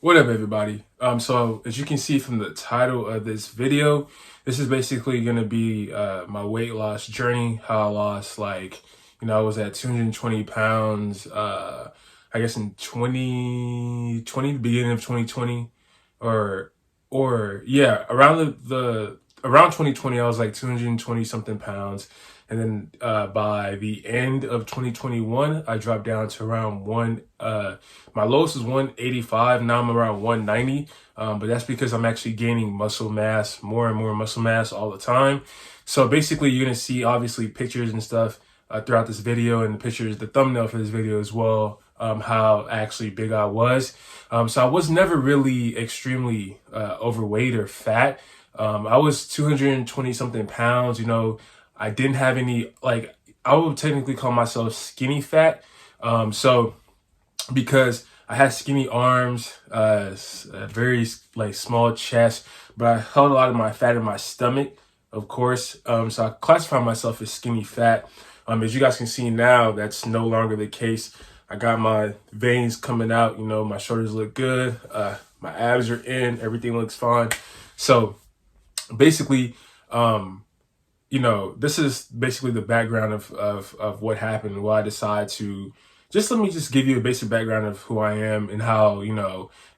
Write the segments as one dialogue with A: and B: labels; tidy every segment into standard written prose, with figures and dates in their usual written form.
A: What up, everybody? So as you can see from the title of this video, this is basically going to be my weight loss journey. How I lost, I was at 220 pounds, I guess in 2020, the beginning of 2020, or yeah, around 2020, I was like 220 something pounds. And then by the end of 2021, I dropped down to around my lowest was 185. Now I'm around 190. But that's because I'm actually gaining muscle mass, more and more muscle mass all the time. So basically, you're going to see obviously pictures and stuff throughout this video, and the thumbnail for this video as well, how actually big I was. So I was never really extremely overweight or fat. I was 220 something pounds, I didn't have any, I would technically call myself skinny fat. So because I had skinny arms, a very small chest, but I held a lot of my fat in my stomach, of course. So I classify myself as skinny fat. As you guys can see now, that's no longer the case. I got my veins coming out, my shoulders look good. My abs are in, everything looks fine. So basically, this is basically the background of what happened and why I decided to let me give you a basic background of who I am and how,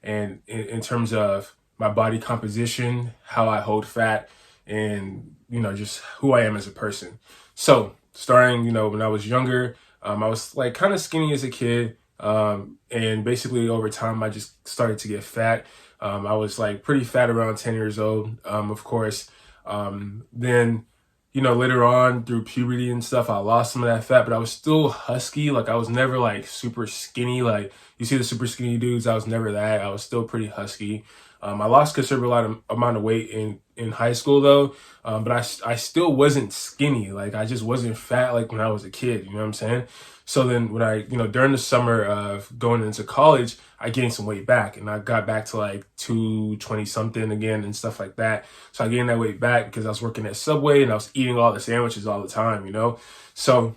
A: and in terms of my body composition, how I hold fat, and, just who I am as a person. So starting, when I was younger, I was kind of skinny as a kid. And basically over time, I just started to get fat. I was pretty fat around 10 years old, of course. Then, later on through puberty and stuff, I lost some of that fat, but I was still husky. I was never super skinny. You see the super skinny dudes, I was never that. I was still pretty husky. I lost considerable amount of weight in high school though. But I still wasn't skinny. I just wasn't fat when I was a kid, you know what I'm saying? So then when I, during the summer of going into college, I gained some weight back, and I got back to 220 something again and stuff like that. So I gained that weight back because I was working at Subway and I was eating all the sandwiches all the time, So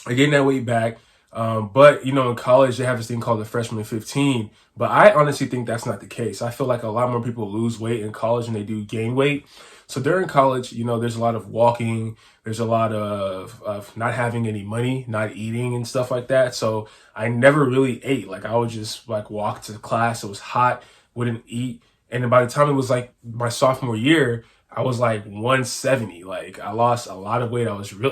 A: I gained that weight back. But in college, they have this thing called the freshman 15. But I honestly think that's not the case. I feel like a lot more people lose weight in college than they do gain weight. So during college, there's a lot of walking, there's a lot of not having any money, not eating and stuff like that. So I never really ate. I would just walk to class. It was hot, wouldn't eat. And then by the time it was my sophomore year, I was 170. I lost a lot of weight.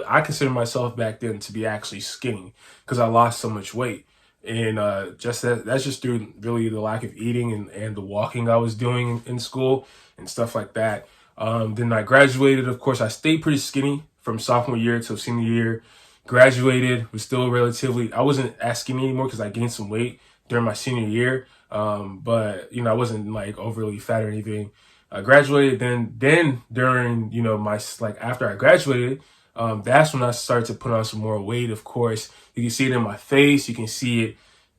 A: I consider myself back then to be actually skinny because I lost so much weight. And that's just through really the lack of eating and the walking I was doing in school and stuff like that. Then I graduated. Of course, I stayed pretty skinny from sophomore year till senior year. Graduated, was still I wasn't as skinny anymore because I gained some weight during my senior year. But I wasn't overly fat or anything. I graduated, then during, my, after I graduated, that's when I started to put on some more weight. Of course, you can see it in my face. You can see it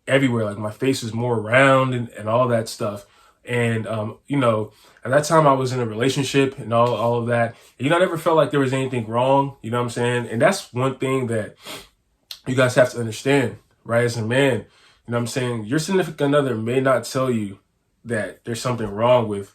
A: everywhere. My face was more round and all that stuff. And, at that time I was in a relationship and all of that. I never felt like there was anything wrong. You know what I'm saying? And that's one thing that you guys have to understand, right? As a man, you know what I'm saying? Your significant other may not tell you that there's something wrong with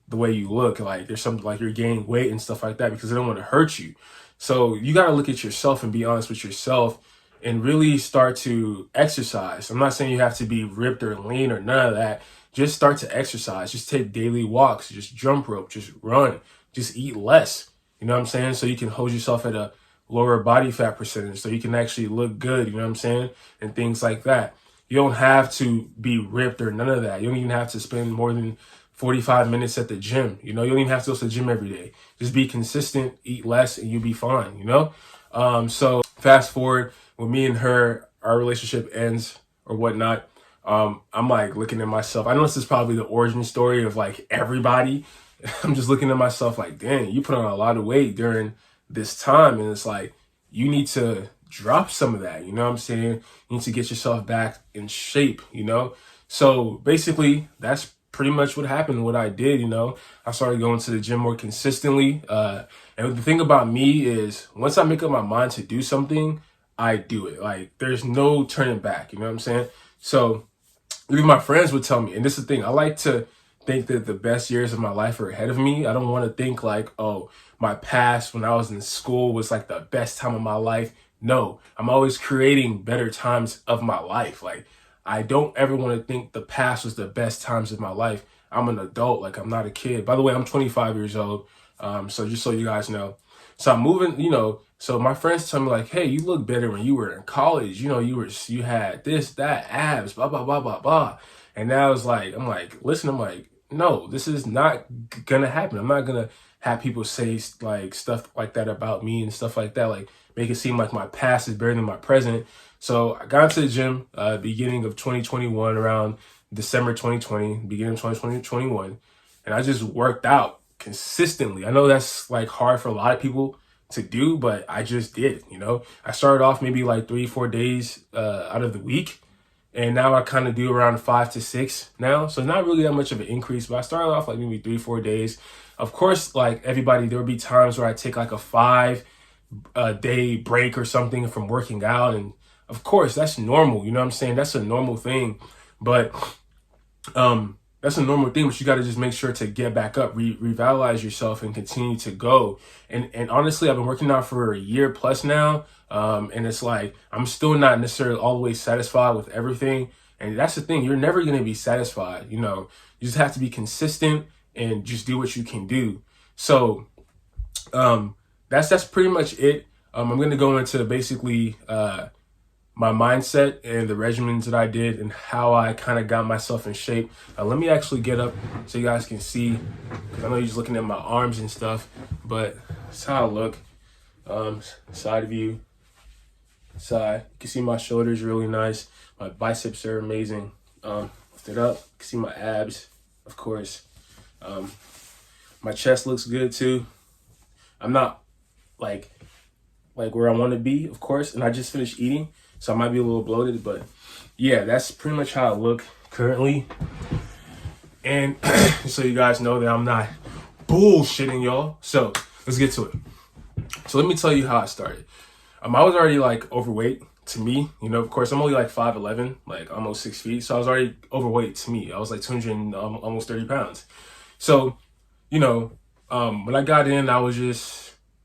A: the way you look, there's something you're gaining weight and stuff like that, because they don't want to hurt you. So you got to look at yourself and be honest with yourself and really start to exercise. I'm not saying you have to be ripped or lean or none of that. Just start to exercise. Just take daily walks. Just jump rope. Just run. Just eat less. You know what I'm saying? So you can hold yourself at a lower body fat percentage so you can actually look good. You know what I'm saying? And things like that. You don't have to be ripped or none of that. You don't even have to spend more than 45 minutes at the gym. You don't even have to go to the gym every day. Just be consistent, eat less, and you'll be fine, So fast forward, when me and her, our relationship ends or whatnot, I'm looking at myself. I know this is probably the origin story of everybody. I'm just looking at myself dang, you put on a lot of weight during this time. And it's you need to drop some of that. You know what I'm saying? You need to get yourself back in shape, So basically that's pretty much what happened, what I did, I started going to the gym more consistently. And the thing about me is once I make up my mind to do something, I do it. Like there's no turning back, you know what I'm saying? So even my friends would tell me, and this is the thing, I like to think that the best years of my life are ahead of me. I don't want to think like, oh, my past when I was in school was like the best time of my life. No, I'm always creating better times of my life. Like I don't ever want to think the past was the best times of my life. I'm an adult, like I'm not a kid. By the way, I'm 25 years old. So just so you guys know. So I'm moving, so my friends tell me like, hey, you look better when you were in college. You had this, that, abs, blah, blah, blah, blah, blah. And now it's like, I'm like, no, this is not gonna happen. I'm not gonna have people say like stuff like that about me and stuff like that, like make it seem like my past is better than my present. So I got into the gym beginning of 2021, around December 2020, beginning of 2021, and I just worked out consistently. I know that's like hard for a lot of people to do, but I just did, I started off maybe like 3-4 days out of the week. And now I kind of do around 5 to 6 now. So not really that much of an increase, but I started off like maybe 3-4 days. Of course, like everybody, there will be times where I take like a 5 day break or something from working out. And of course, that's normal. You know what I'm saying? That's a normal thing. But that's a normal thing, but you got to just make sure to get back up, revitalize yourself and continue to go. And honestly, I've been working out for a year plus now. And it's like, I'm still not necessarily always satisfied with everything. And that's the thing. You're never going to be satisfied. You just have to be consistent and just do what you can do. So, that's pretty much it. I'm going to go into basically, my mindset and the regimens that I did and how I kind of got myself in shape. Let me actually get up so you guys can see, because I know you're just looking at my arms and stuff, but that's how I look. Side view, side. You can see my shoulders really nice. My biceps are amazing. Lift it up. You can see my abs, of course. My chest looks good too. I'm not like where I want to be, of course, and I just finished eating. So I might be a little bloated, but yeah, that's pretty much how I look currently. And so you guys know that I'm not bullshitting y'all. So let's get to it. So let me tell you how I started. I was already like overweight to me, of course, I'm only like 5'11", like almost 6 feet. So I was already overweight to me. I was like 200 and almost 30 pounds. So, when I got in,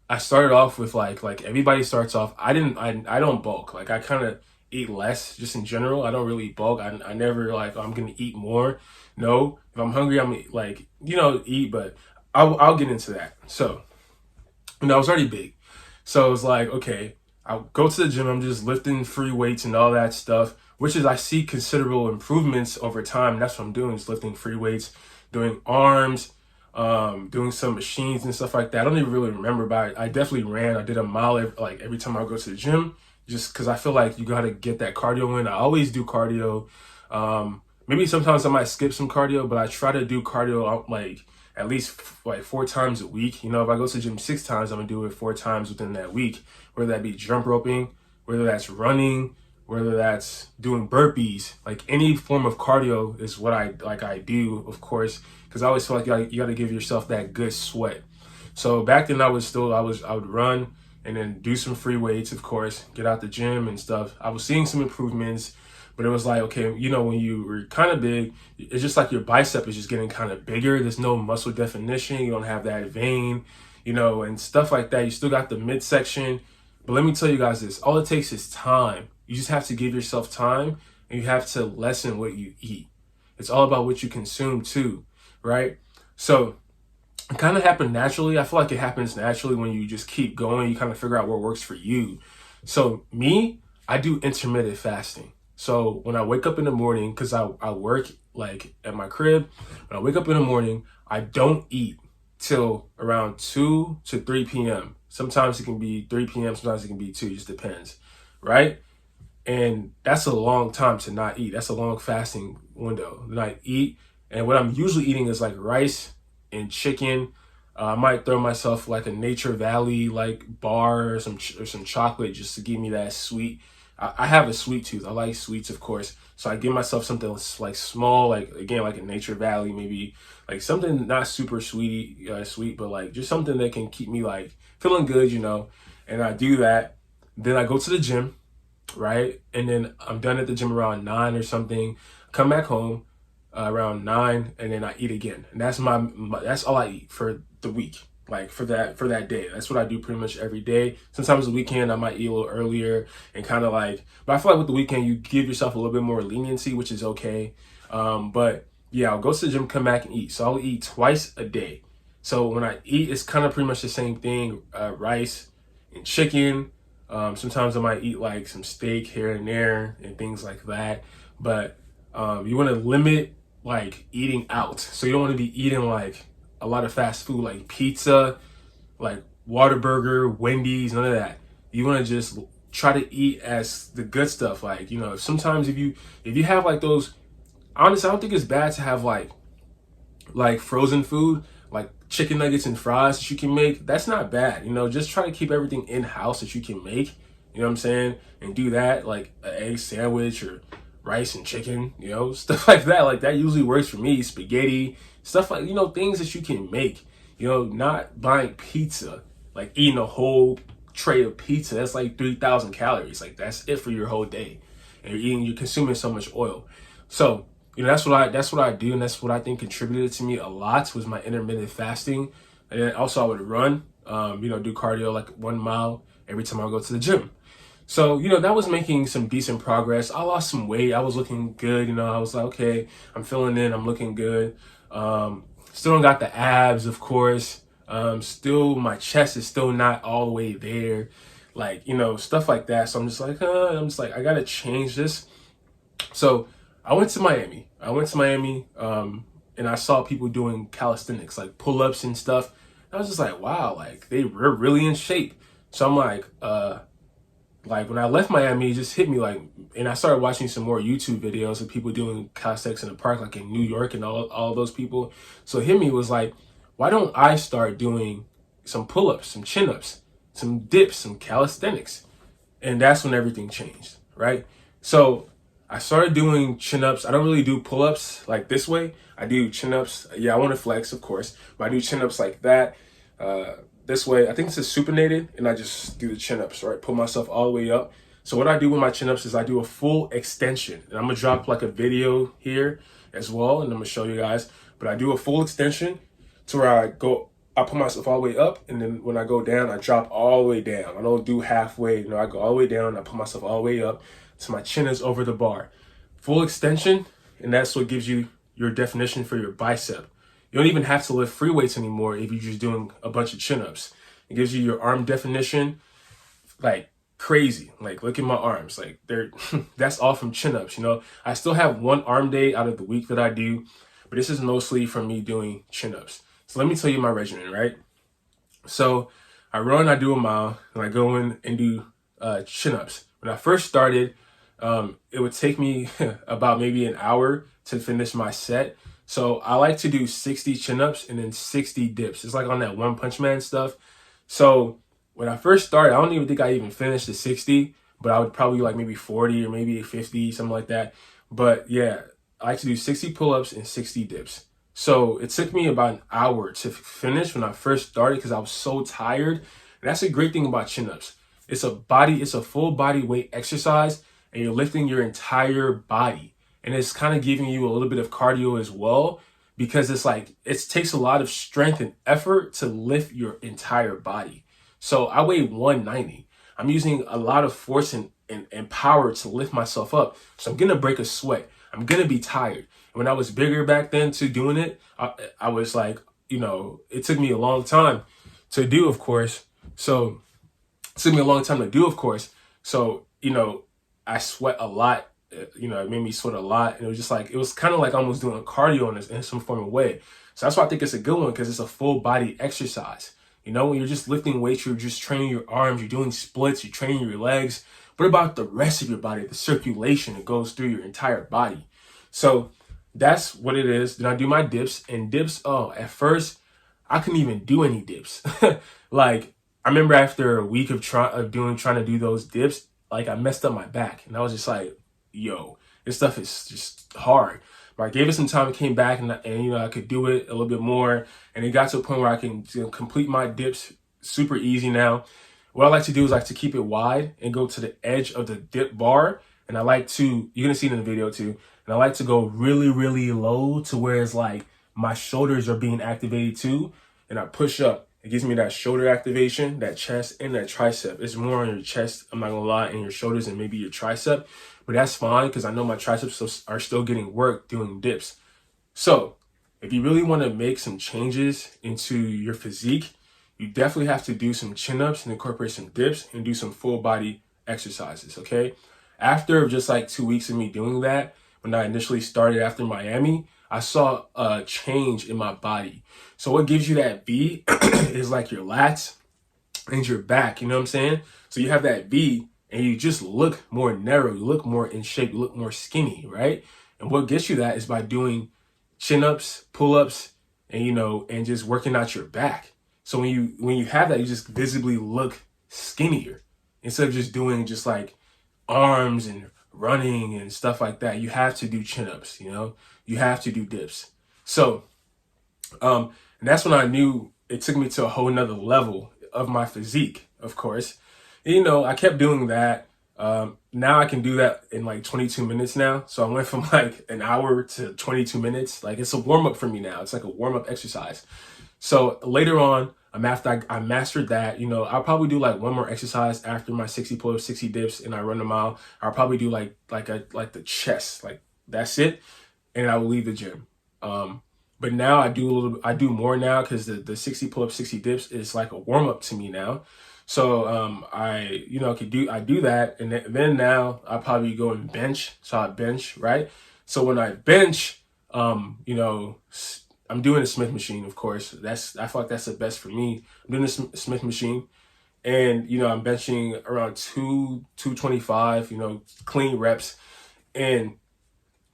A: I started off with like everybody starts off. I don't bulk. Like I kind of eat less just in general. I don't really bulk. I never like, I'm going to eat more. No, if I'm hungry, I'm like, eat, but I'll get into that. So, I was already big. So it was like, okay, I'll go to the gym. I'm just lifting free weights and all that stuff, which is, I see considerable improvements over time. That's what I'm doing, is lifting free weights, doing arms, doing some machines and stuff like that. I don't even really remember, but I definitely ran. I did a mile every time I go to the gym, just because I feel like you got to get that cardio in. I always do cardio. Maybe sometimes I might skip some cardio, but I try to do cardio like at least like 4 times a week. If I go to the gym 6 times, I'm gonna do it 4 times within that week, whether that be jump roping, whether that's running, whether that's doing burpees. Like any form of cardio is what I do, of course, because I always feel like you got to give yourself that good sweat. So back then I would run and then do some free weights, of course, get out the gym and stuff. I was seeing some improvements, but it was like, okay, when you were kind of big, it's just like your bicep is just getting kind of bigger. There's no muscle definition. You don't have that vein, and stuff like that. You still got the midsection. But let me tell you guys this, all it takes is time. You just have to give yourself time, and you have to lessen what you eat. It's all about what you consume too, right? So it kind of happened naturally. I feel like it happens naturally when you just keep going. You kind of figure out what works for you. So me, I do intermittent fasting. So when I wake up in the morning, because I work like at my crib, when I wake up in the morning, I don't eat till around 2 to 3 p.m. Sometimes it can be 3 p.m., sometimes it can be 2, just depends, right? And that's a long time to not eat. That's a long fasting window. Then I eat, and what I'm usually eating is like rice and chicken. I might throw myself like a Nature Valley like bar or some chocolate just to give me that sweet I have a sweet tooth. I like sweets, of course. So I give myself something like small, like again, like a Nature Valley, maybe like something not super sweet, but like just something that can keep me like feeling good, you know. And I do that. Then I go to the gym, right? And then I'm done at the gym around 9 or something. Come back home around 9, and then I eat again. And that's that's all I eat for the week. Like for that day. That's what I do pretty much every day. Sometimes the weekend I might eat a little earlier and kind of like, but I feel like with the weekend you give yourself a little bit more leniency, which is okay. But yeah, I'll go to the gym, come back and eat. So I'll eat twice a day. So when I eat, it's kind of pretty much the same thing, rice and chicken. Sometimes I might eat like some steak here and there and things like that. But you want to limit like eating out. So you don't want to be eating like a lot of fast food, like pizza, like Whataburger, Wendy's, none of that. You want to just try to eat as the good stuff. Like, you know, sometimes if you have like those, honestly, I don't think it's bad to have like frozen food, like chicken nuggets and fries that you can make. That's not bad. You know, just try to keep everything in house that you can make. You know what I'm saying? And do that, like an egg sandwich or rice and chicken, you know, stuff like that. Like that usually works for me. Spaghetti, stuff like, you know, things that you can make, you know, not buying pizza, like eating a whole tray of pizza. That's like 3,000 calories. Like that's it for your whole day. And you're consuming so much oil. So, you know, that's what I do, and that's what I think contributed to me a lot was my intermittent fasting. And then also I would run, you know, do cardio like 1 mile every time I go to the gym. So, you know, that was making some decent progress. I lost some weight. I was looking good. You know, I was like, okay, I'm feeling it. I'm looking good. Still don't got the abs, of course. Still, my chest is still not all the way there. Like, you know, stuff like that. So I'm just like, I got to change this. So I went to Miami. And I saw people doing calisthenics, like pull-ups and stuff. I was just like, wow, like they were really in shape. So I'm like when I left Miami, it just hit me like, and I started watching some more YouTube videos of people doing calisthenics in the park, like in New York and all those people. So it hit me was like, why don't I start doing some pull-ups, some chin-ups, some dips, some calisthenics? And that's when everything changed, right? So I started doing chin-ups. I don't really do pull-ups like this way. I do chin-ups. Yeah, I want to flex, of course, but I do chin-ups like that. This way, I think it's a supinated, and I just do the chin-ups, right? Put myself all the way up. So what I do with my chin-ups is I do a full extension. And I'm going to drop like a video here as well, and I'm going to show you guys. But I do a full extension to where I put myself all the way up, and then when I go down, I drop all the way down. I don't do halfway. You know, I go all the way down, I put myself all the way up, so my chin is over the bar. Full extension, and that's what gives you your definition for your bicep. You don't even have to lift free weights anymore if you're just doing a bunch of chin-ups. It gives you your arm definition like crazy. Like, look at my arms. Like, they're that's all from chin-ups, you know. I still have one arm day out of the week that I do, but this is mostly from me doing chin-ups. So let me tell you my regimen, right? So I run, I do a mile, and I go in and do chin-ups. When I first started, it would take me about maybe an hour to finish my set. So I like to do 60 chin-ups and then 60 dips. It's like on that One Punch Man stuff. So when I first started, I don't even think I even finished the 60, but I would probably like maybe 40 or maybe 50, something like that. But yeah, I like to do 60 pull-ups and 60 dips. So it took me about an hour to finish when I first started because I was so tired. And that's a great thing about chin-ups. It's a full body weight exercise, and you're lifting your entire body. And it's kind of giving you a little bit of cardio as well, because it's like, it takes a lot of strength and effort to lift your entire body. So I weigh 190. I'm using a lot of force and power to lift myself up. So I'm going to break a sweat. I'm going to be tired. And when I was bigger back then to doing it, I was like, you know, it took me a long time to do, of course. So it took me a long time to do, of course. So, you know, I sweat a lot. You know, it made me sweat a lot. And it was just like, it was kind of like almost doing cardio in some form of way. So that's why I think it's a good one, because it's a full body exercise. You know, when you're just lifting weights, you're just training your arms, you're doing splits, you're training your legs. What about the rest of your body, the circulation that goes through your entire body? So that's what it is. Then I do my dips, and dips, at first, I couldn't even do any dips. Like, I remember after a week of trying to do those dips, like I messed up my back, and I was just like, yo, this stuff is just hard. But I gave it some time, came back, and you know, I could do it a little bit more, and it got to a point where I can, you know, complete my dips super easy now. What I like to do is like to keep it wide and go to the edge of the dip bar, and I like to, you're gonna see it in the video too, and I like to go really, really low to where it's like my shoulders are being activated too, and I push up. It gives me that shoulder activation, that chest, and that tricep. It's more on your chest, I'm not gonna lie, and your shoulders and maybe your tricep, but that's fine because I know my triceps are still getting work doing dips. So if you really want to make some changes into your physique, you definitely have to do some chin-ups and incorporate some dips and do some full body exercises, okay? After just like 2 weeks of me doing that, when I initially started after Miami, I saw a change in my body. So what gives you that V is like your lats and your back, you know what I'm saying? So you have that V and you just look more narrow, you look more in shape, you look more skinny, right? And what gets you that is by doing chin-ups, pull-ups, and you know, and just working out your back. So when you have that, you just visibly look skinnier instead of just doing just like arms and running and stuff like that. You have to do chin-ups, you know, you have to do dips. So and that's when I knew it took me to a whole nother level of my physique, of course. And, you know, I kept doing that. Now I can do that in like 22 minutes now. So I went from like an hour to 22 minutes. Like it's a warm up for me now. It's like a warm up exercise. So later on, after I mastered that, you know, I'll probably do like one more exercise after my 60 pull-ups, 60 dips, and I run a mile. I'll probably do like the chest, like that's it, and I will leave the gym. But now I do more now because the 60 pull-ups, 60 dips is like a warm up to me now. So I do that, and then now I probably go and bench. So I bench, right? So when I bench, you know, I'm doing a Smith machine, of course. I feel like that's the best for me. I'm doing a Smith machine, and you know, I'm benching around 225, you know, clean reps, and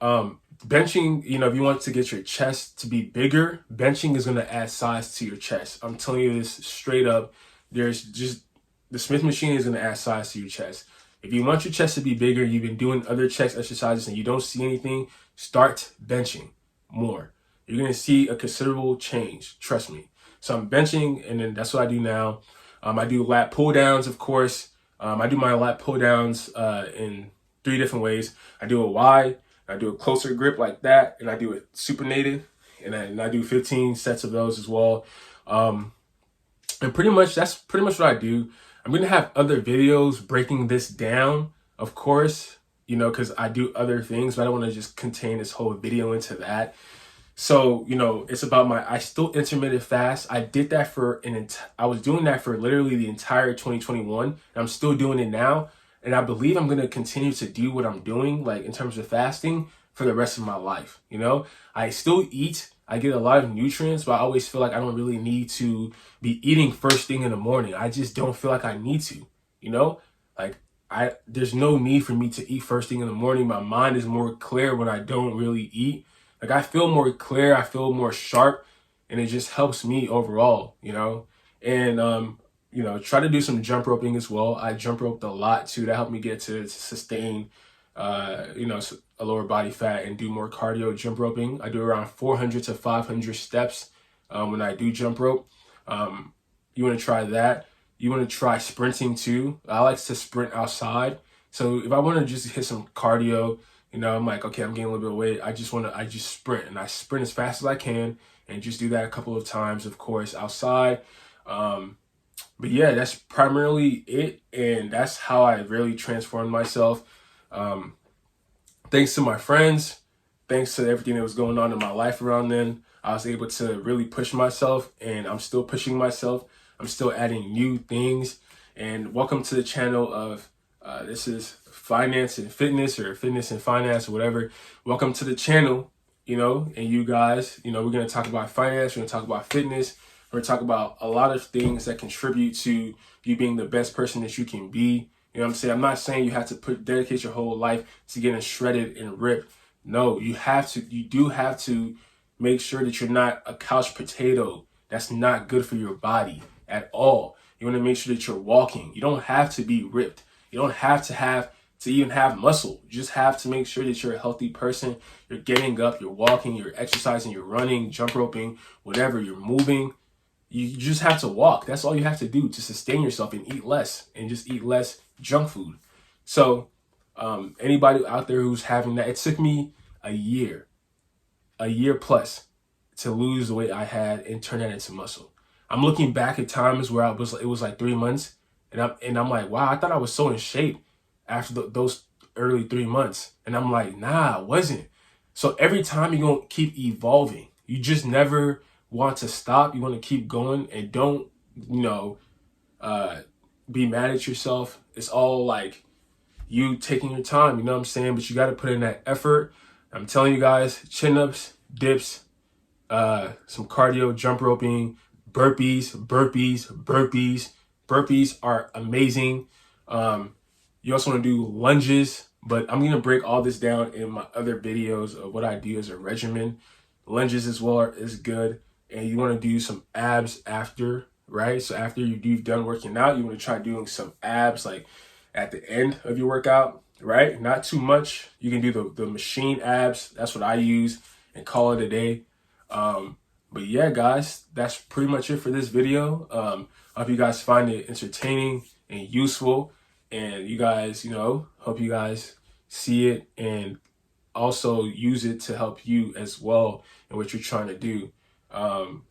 A: benching, you know, if you want to get your chest to be bigger, benching is going to add size to your chest. I'm telling you this straight up. There's just, the Smith machine is going to add size to your chest. If you want your chest to be bigger, you've been doing other chest exercises and you don't see anything, start benching more. You're going to see a considerable change. Trust me. So I'm benching, and then that's what I do now. I do lat pull-downs, of course. I do my lat pull-downs in 3 different ways. I do a wide, I do a closer grip like that, and I do it supinated, and I do 15 sets of those as well. And pretty much that's pretty much what I do. I'm gonna have other videos breaking this down, of course, you know, because I do other things, but I don't want to just contain this whole video into that. So, you know, it's about I still intermittent fast. I did that I was doing that for literally the entire 2021, and I'm still doing it now. And I believe I'm going to continue to do what I'm doing, like in terms of fasting, for the rest of my life. You know, I still eat. I get a lot of nutrients, but I always feel like I don't really need to be eating first thing in the morning. I just don't feel like I need to, you know, like there's no need for me to eat first thing in the morning. My mind is more clear when I don't really eat. Like I feel more clear, I feel more sharp, and it just helps me overall, you know. And you know, try to do some jump roping as well. I jump roped a lot too. That helped me get to sustain, you know, a lower body fat and do more cardio jump roping. I do around 400 to 500 steps when I do jump rope. You want to try that. You want to try sprinting too. I like to sprint outside. So if I want to just hit some cardio, you know, I'm like, okay, I'm gaining a little bit of weight. I just sprint, and I sprint as fast as I can, and just do that a couple of times, of course, outside. But yeah, that's primarily it, and that's how I really transformed myself. Thanks to my friends, thanks to everything that was going on in my life around then, I was able to really push myself, and I'm still pushing myself. I'm still adding new things. And welcome to the channel of this is Finance and Fitness, or Fitness and Finance, or whatever. Welcome to the channel, you know, and you guys, you know, we're going to talk about finance, we're going to talk about fitness, we're going to talk about a lot of things that contribute to you being the best person that you can be. You know what I'm saying? I'm not saying you have to dedicate your whole life to getting shredded and ripped. No, you do have to make sure that you're not a couch potato. That's not good for your body at all. You want to make sure that you're walking. You don't have to be ripped. You don't have to even have muscle. You just have to make sure that you're a healthy person. You're getting up, you're walking, you're exercising, you're running, jump roping, whatever, you're moving. You just have to walk. That's all you have to do to sustain yourself and eat less, and just eat less junk food. So anybody out there who's having that, it took me a year plus to lose the weight I had and turn that into muscle. I'm looking back at times where it was like 3 months, and I'm like, wow, I thought I was so in shape after those early 3 months, and I'm like, nah, I wasn't. So every time you're gonna keep evolving. You just never want to stop. You want to keep going, and don't be mad at yourself. It's all like you taking your time, you know what I'm saying? But you got to put in that effort. I'm telling you guys, chin-ups, dips, some cardio, jump roping, burpees. Burpees are amazing. You also want to do lunges, but I'm going to break all this down in my other videos of what I do as a regimen. Lunges as well is good. And you want to do some abs after, right? So after you've done working out, you want to try doing some abs like at the end of your workout, right? Not too much. You can do the machine abs. That's what I use, and call it a day. But yeah, guys, that's pretty much it for this video. I hope you guys find it entertaining and useful, and you guys, hope you guys see it and also use it to help you as well in what you're trying to do.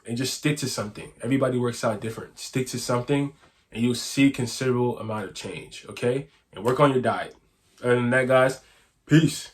A: And just stick to something. Everybody works out different. Stick to something and you'll see considerable amount of change, okay? And work on your diet. Other than that, guys, peace.